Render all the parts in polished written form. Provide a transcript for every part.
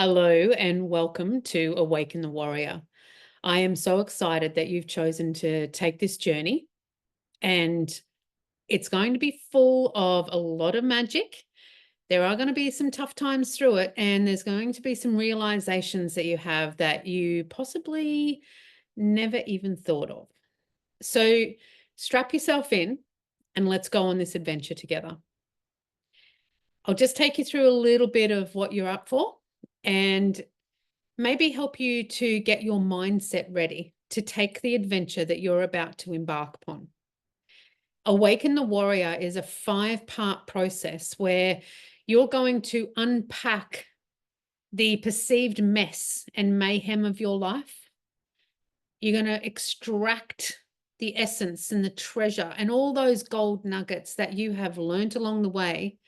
Hello and welcome to Awaken the Warrior. I am so excited that you've chosen to take this journey, and it's going to be full of a lot of magic. There are going to be some tough times through it, and there's going to be some realizations that you have that you possibly never even thought of. So strap yourself in and let's go on this adventure together. I'll just take you through a little bit of what you're up for and maybe help you to get your mindset ready to take the adventure that you're about to embark upon. Awaken the Warrior is a 5-part process where you're going to unpack the perceived mess and mayhem of your life. You're going to extract the essence and the treasure and all those gold nuggets that you have learned along the way.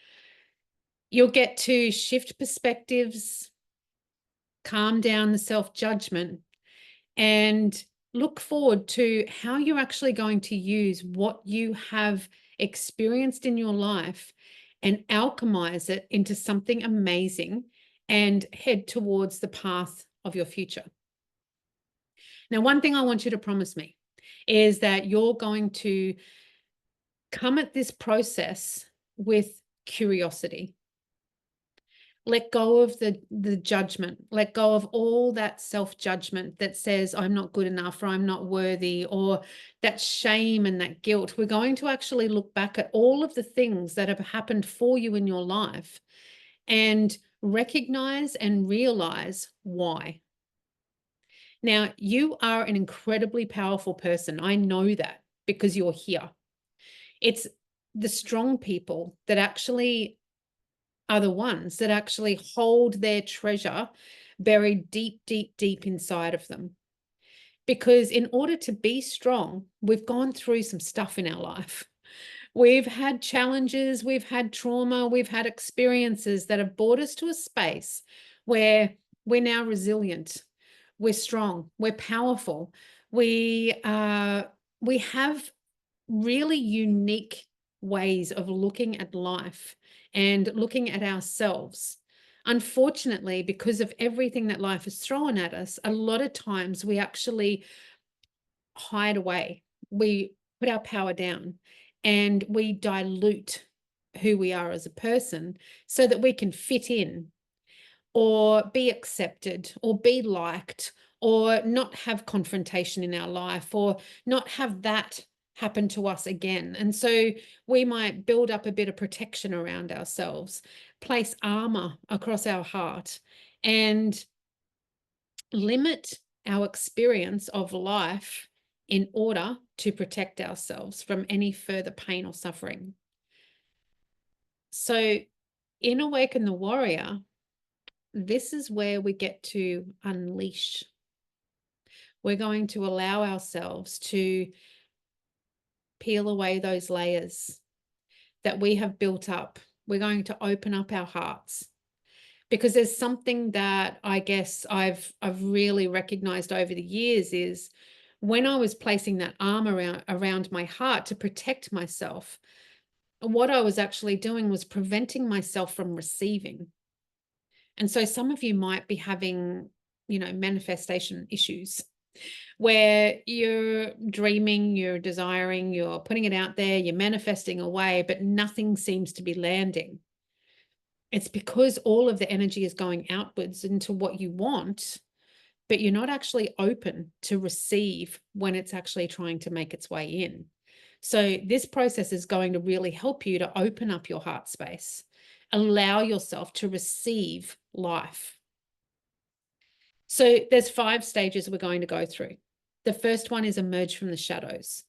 You'll get to shift perspectives, calm down the self-judgment, and look forward to how you're actually going to use what you have experienced in your life and alchemize it into something amazing and head towards the path of your future. Now, one thing I want you to promise me is that you're going to come at this process with curiosity. Let go of the judgment. Let go of all that self-judgment that says, I'm not good enough, or I'm not worthy, or that shame and that guilt. We're going to actually look back at all of the things that have happened for you in your life and recognize and realize why. Now, you are an incredibly powerful person. I know that because you're here. It's the strong people that actually are the ones that actually hold their treasure buried deep, deep, deep inside of them. Because in order to be strong, we've gone through some stuff in our life. We've had challenges, we've had trauma, we've had experiences that have brought us to a space where we're now resilient, we're strong, we're powerful. We have really unique ways of looking at life and looking at ourselves. Unfortunately, because of everything that life has thrown at us, a lot of times we actually hide away. We put our power down and we dilute who we are as a person so that we can fit in or be accepted or be liked or not have confrontation in our life or not have that happen to us again. And so we might build up a bit of protection around ourselves, place armor across our heart, and limit our experience of life in order to protect ourselves from any further pain or suffering. So in Awaken the Warrior, this is where we get to unleash. We're going to allow ourselves to peel away those layers that we have built up. We're going to open up our hearts because there's something that I guess I've really recognized over the years is when I was placing that arm around my heart to protect myself, what I was actually doing was preventing myself from receiving. And so some of you might be having, manifestation issues where you're dreaming, you're desiring, you're putting it out there, you're manifesting away, but nothing seems to be landing. It's because all of the energy is going outwards into what you want, but you're not actually open to receive when it's actually trying to make its way in. So this process is going to really help you to open up your heart space, allow yourself to receive life. So there's 5 stages we're going to go through. The first one is emerge from the shadows.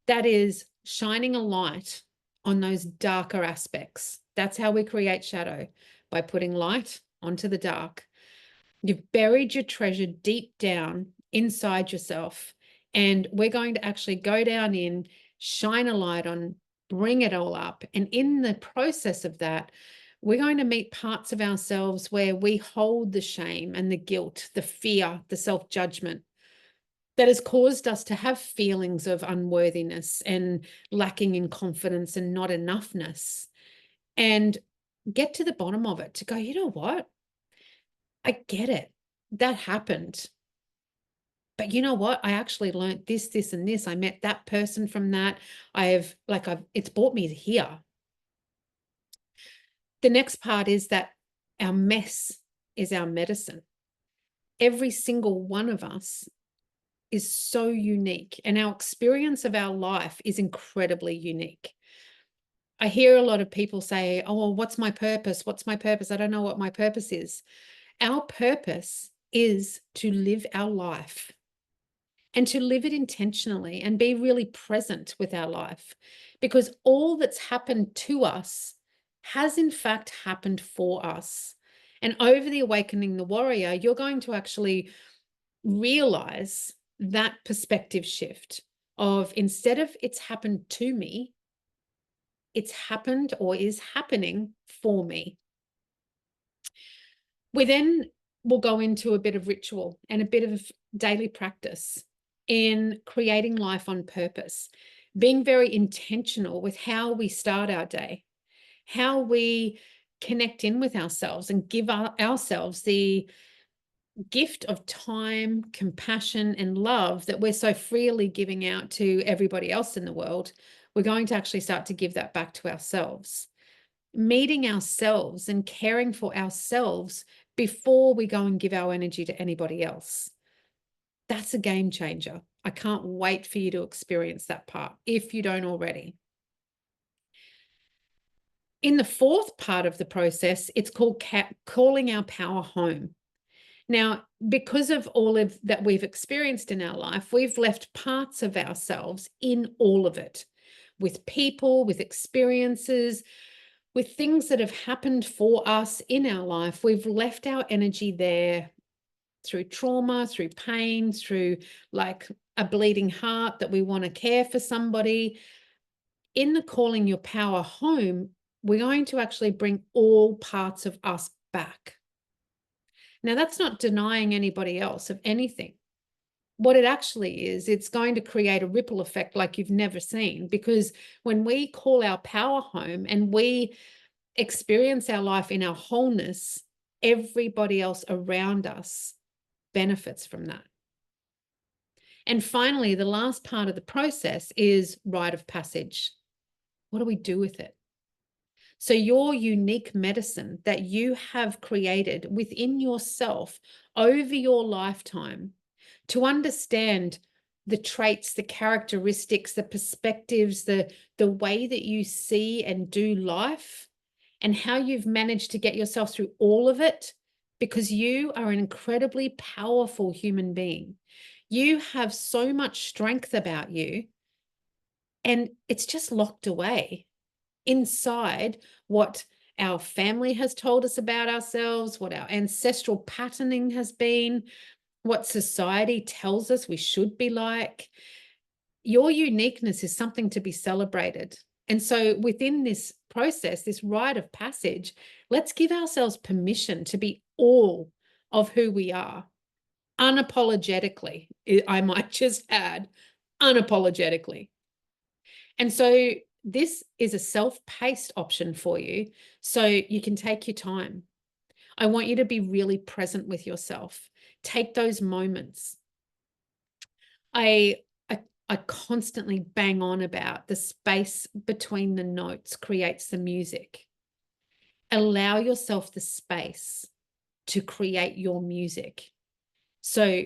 That is shining a light on those darker aspects. That's how we create shadow, by putting light onto the dark. You've buried your treasure deep down inside yourself, and we're going to actually go down in, shine a light on, bring it all up. And in the process of that, we're going to meet parts of ourselves where we hold the shame and the guilt, the fear, the self-judgment that has caused us to have feelings of unworthiness and lacking in confidence and not enoughness, and get to the bottom of it to go, you know what? I get it. That happened. But you know what? I actually learned this, this, and this. I met that person from that. It's brought me here. The next part is that our mess is our medicine. Every single one of us is so unique, and our experience of our life is incredibly unique. I hear a lot of people say, oh, well, what's my purpose? What's my purpose? I don't know what my purpose is. Our purpose is to live our life and to live it intentionally and be really present with our life, because all that's happened to us has in fact happened for us. And over the Awakening the Warrior, you're going to actually realize that perspective shift of, instead of it's happened to me, it's happened or is happening for me. We then will go into a bit of ritual and a bit of daily practice in creating life on purpose, being very intentional with how we start our day, how we connect in with ourselves and give ourselves the gift of time, compassion, and love that we're so freely giving out to everybody else in the world. We're going to actually start to give that back to ourselves, meeting ourselves and caring for ourselves before we go and give our energy to anybody else. That's a game changer. I can't wait for you to experience that part if you don't already. In the fourth part of the process, it's called calling our power home. Now, because of all of that we've experienced in our life, we've left parts of ourselves in all of it, with people, with experiences, with things that have happened for us in our life. We've left our energy there through trauma, through pain, through like a bleeding heart that we want to care for somebody. In the calling your power home, we're going to actually bring all parts of us back. Now, that's not denying anybody else of anything. What it actually is, it's going to create a ripple effect like you've never seen, because when we call our power home and we experience our life in our wholeness, everybody else around us benefits from that. And finally, the last part of the process is rite of passage. What do we do with it? So your unique medicine that you have created within yourself over your lifetime, to understand the traits, the characteristics, the perspectives, the way that you see and do life, and how you've managed to get yourself through all of it, because you are an incredibly powerful human being. You have so much strength about you, and it's just locked away inside what our family has told us about ourselves, what our ancestral patterning has been, what society tells us we should be like. Your uniqueness is something to be celebrated. And so within this process, this rite of passage, let's give ourselves permission to be all of who we are, unapologetically. I might just add, unapologetically. And so this is a self-paced option for you, so you can take your time. I want you to be really present with yourself. Take those moments. I constantly bang on about the space between the notes creates the music. Allow yourself the space to create your music. So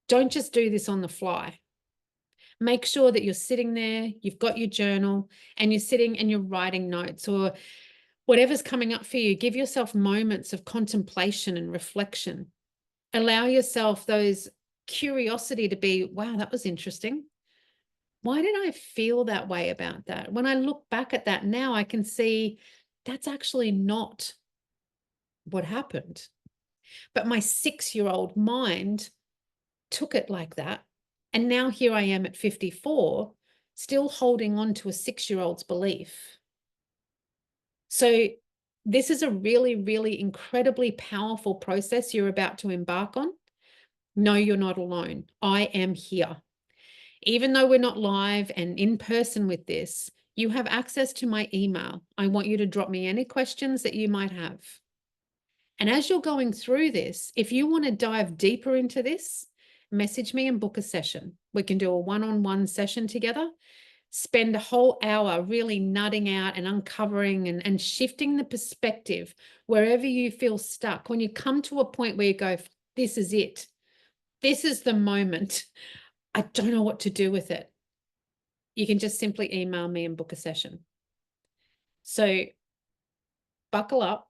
don't just do this on the fly. Make sure that you're sitting there, you've got your journal, and you're sitting and you're writing notes, or whatever's coming up for you. Give yourself moments of contemplation and reflection. Allow yourself those curiosity to be, wow, that was interesting. Why did I feel that way about that? When I look back at that now, I can see that's actually not what happened. But my 6-year-old mind took it like that. And now here I am at 54, still holding on to a 6-year-old's belief. So this is a really, really incredibly powerful process you're about to embark on. No, you're not alone. I am here. Even though we're not live and in person with this, you have access to my email. I want you to drop me any questions that you might have. And as you're going through this, if you want to dive deeper into this, message me and book a session. We can do a one-on-one session together, spend a whole hour really nutting out and uncovering and shifting the perspective wherever you feel stuck. When you come to a point where you go, this is it. This is the moment. I don't know what to do with it. You can just simply email me and book a session. So buckle up,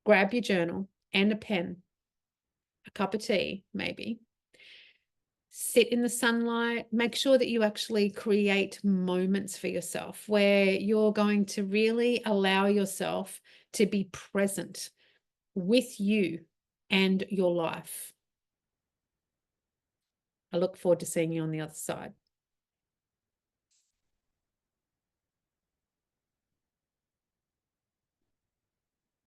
grab your journal and a pen, a cup of tea, maybe. Sit in the sunlight. Make sure that you actually create moments for yourself where you're going to really allow yourself to be present with you and your life. I look forward to seeing you on the other side.